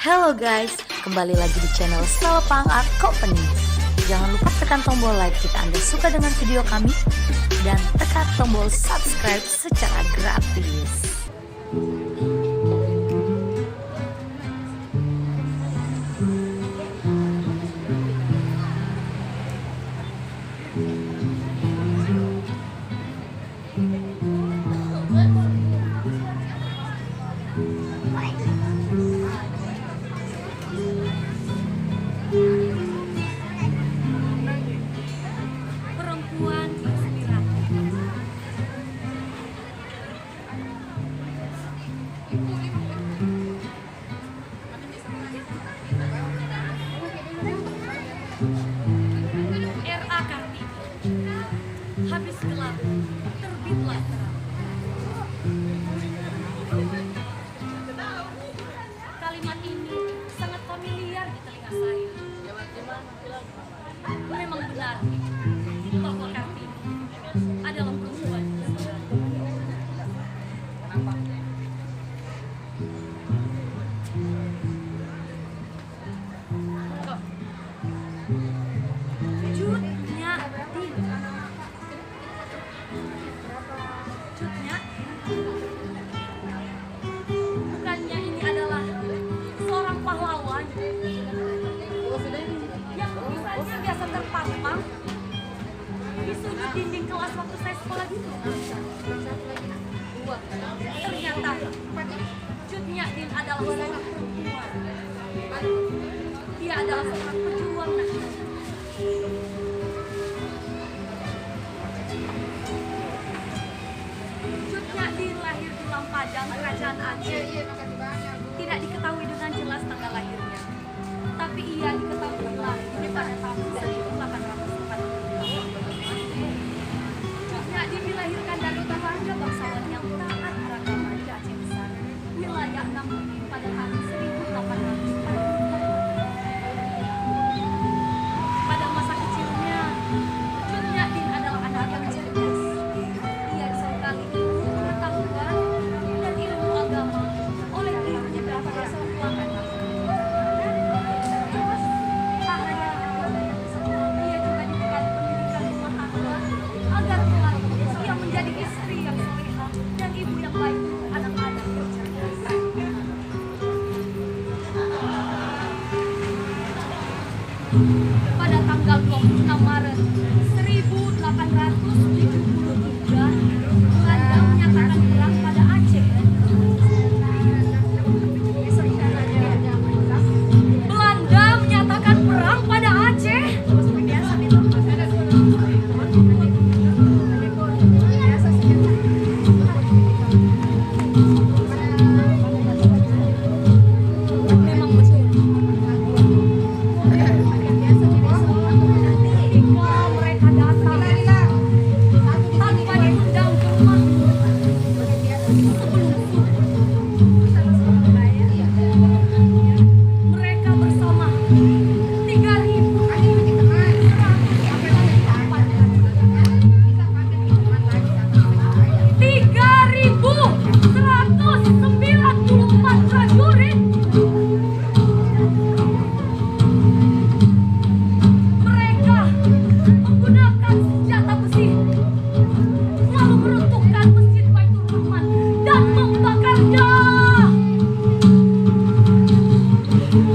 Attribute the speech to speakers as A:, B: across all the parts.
A: Halo guys, kembali lagi di channel Salpang Art Company. Jangan lupa tekan tombol like jika Anda suka dengan video kami dan tekan tombol subscribe secara gratis.
B: Perempuan inspiratif. R.A. Kartini. Habis gelap, terbitlah terang. Kalimat ini sangat familiar di telinga saya. Memang benar, tokoh Kartini adalah perempuan. Cutnya bukannya ini adalah seorang pahlawan yang lukisannya biasa terpampang di sudut dinding kelas waktu saya sekolah gitu. Ternyata Cut Nyak-dien adalah seorang perempuan. Dia adalah seorang pejuang nasional. Cut Nyak-dien lahir di Lampadang, Kerajaan Aceh. Tidak diketahui dengan jelas tanggal lahirnya, tapi ia diketahui lahir pada tahun 1842. Cut Nyak-dien dilahirkan dari keluarga bangsawan yang taat beragama di Aceh Besar, wilayah Nampungi pada tahun 1844. Pada masa kecilnya, Cut Nyak-dien adalah anak yang cerdas. Ia disekali ilmu pengetahuan dan ilmu agama oleh ibunya berapa seumpama. Tak hanya ia juga dibekali pendidikan rumah tangga agar kelak ia menjadi istri yang solehah dan ibu yang baik untuk anak-anak yang cerdas. Pada tanggal 26 Maret 1873, Belanda menyatakan perang pada Aceh. Belanda menyatakan perang pada Aceh. Memang betul. Ketika mereka datang tanpa diundang ke rumah sebelum mereka bersama 3.194 prajurit. Mereka menggunakan senjata besi, lalu meruntuhkan masjid Baitur Rahman dan membakarnya.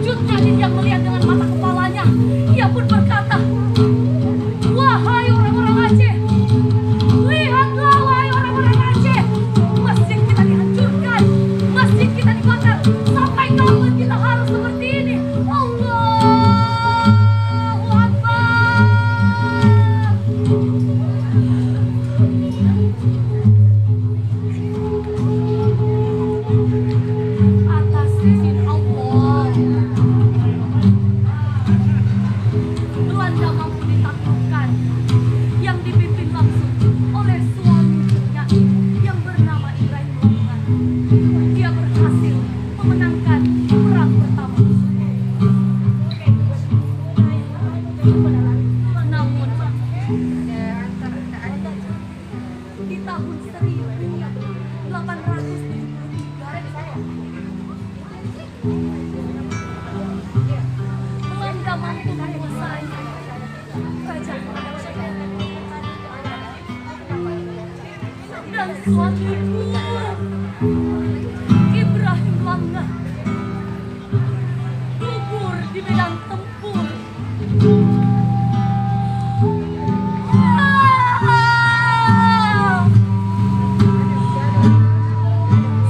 B: Cut Nyak-dien yang melihat dengan mata kepalanya, ia pun berkata, "Wahai orang-orang Aceh, lihatlah wahai orang-orang Aceh, masjid kita dihancurkan, masjid kita dibakar, sampai kapan kita harus seperti ini? Allahu Akbar." Atas izin Allah, Belanda mampu ditaklukkan, yang dipimpin langsung oleh suami Cut Nyak-dien yang bernama Ibrahim Longman. Dia berhasil memenangkan perang pertama. Namun di tahun 1873 suamiku Ibrahim Langa gugur di medan tempur.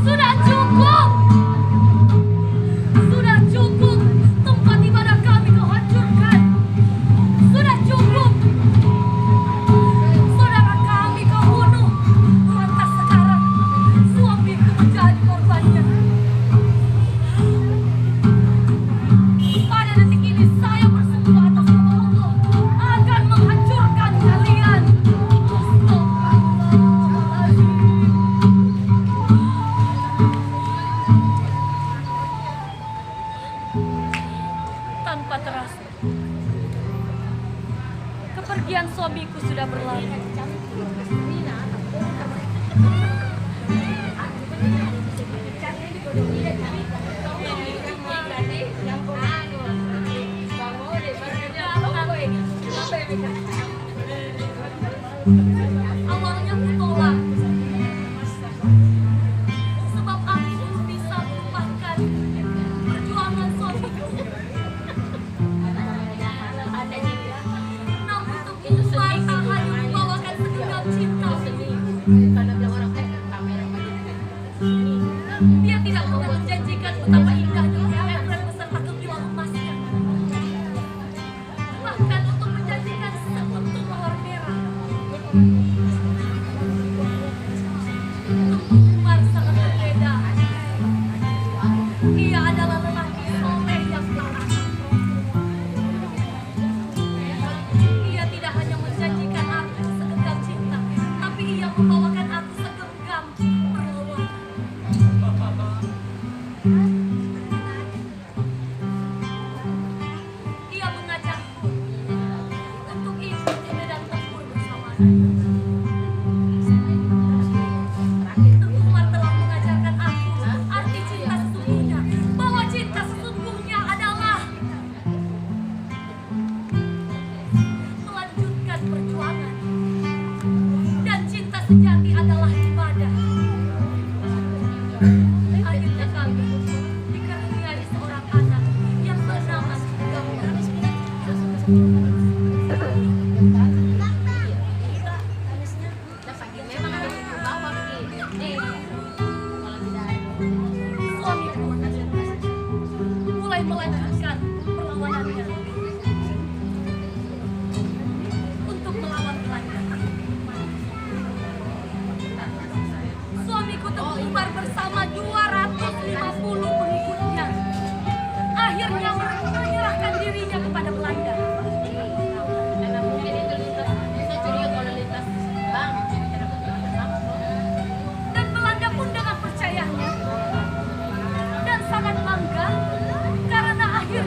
B: Sudah cukup. Sudah cukup tempat ibadah kami kau hancurkan. Sudah cukup. Saudara kami kau bunuh. Lantas sekarang suamiku menjadi korbannya. Pada detik ini saya bersumpah atas nama Allah akan menghancurkan kalian. Tanpa terasa, kepergian suamiku sudah berlalu. Awalnya aku tolak, sebab aku bisa melupakan perjuangan suamiku. Namun untuk itu Marta hanya membawakan segenggam cinta. Dia tidak pernah menjanjikan betapa indahnya Efren beserta kepiwang emasnya. Bahkan untuk menjanjikan sekuntum mawar merah. Umar sangat berbeda. Ia adalah lelaki soleh yang taat. Ia tidak hanya menjanjikan aku segenggam cinta, tapi ia membawakan aku segenggam perlawanan. Ia mengajakku untuk ikut di medan tempur bersamanya. Tengku Umar telah mengajarkan aku arti cinta sesungguhnya, bahwa cinta sesungguhnya adalah melanjutkan perjuangan, dan cinta sejati adalah ibadah. Akhirnya kami dikaruniai seorang anak yang bernama Gawar. Suamiku mulai melanjutkan perlawanannya untuk melawan Belanda. Suamiku Tengku Umar bersama 250 pengikutnya akhirnya menyerahkan dirinya kepada Belanda. Dan Belanda pun dengan percayanya dan sangat bangga karena akhirnya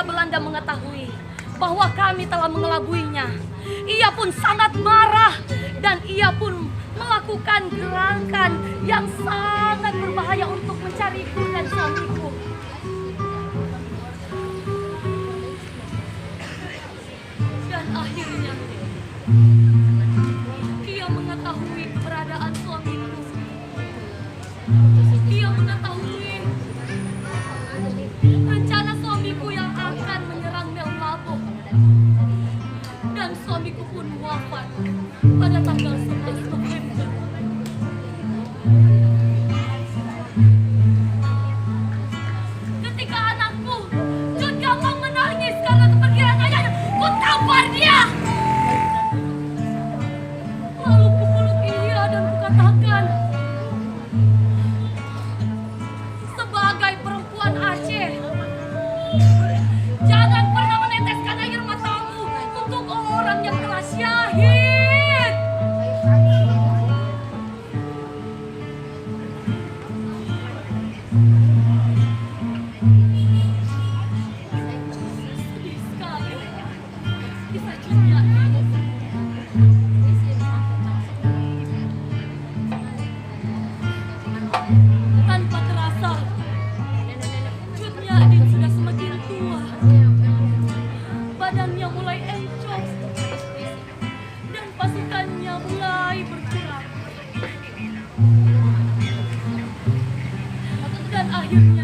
B: ketika Belanda mengetahui bahwa kami telah mengelabuinya, ia pun sangat marah dan ia pun melakukan gerakan yang sangat berbahaya untuk mencariku dan suamiku. Dan akhirnya ia mengetahui keberadaan suamiku. Ia mengetahui rencana suamiku yang akan menyerang Mel Mabo. Dan suamiku pun wafat pada tanggal 11 November. Ketika anakku Jun Gampang menangis karena kepergian ayahnya, ku tampar dia. Lalu ku peluk ia dan ku katakan, sebagai perempuan Aceh, jangan pernah meneteskan air matamu untuk orang yang telah syahid. Sedih sekali kisah dunia ini. Tanpa terasa, Cut Nyadin sudah semakin tua. Badannya mulai encok dan pasukannya mulai berkurang. Dan akhirnya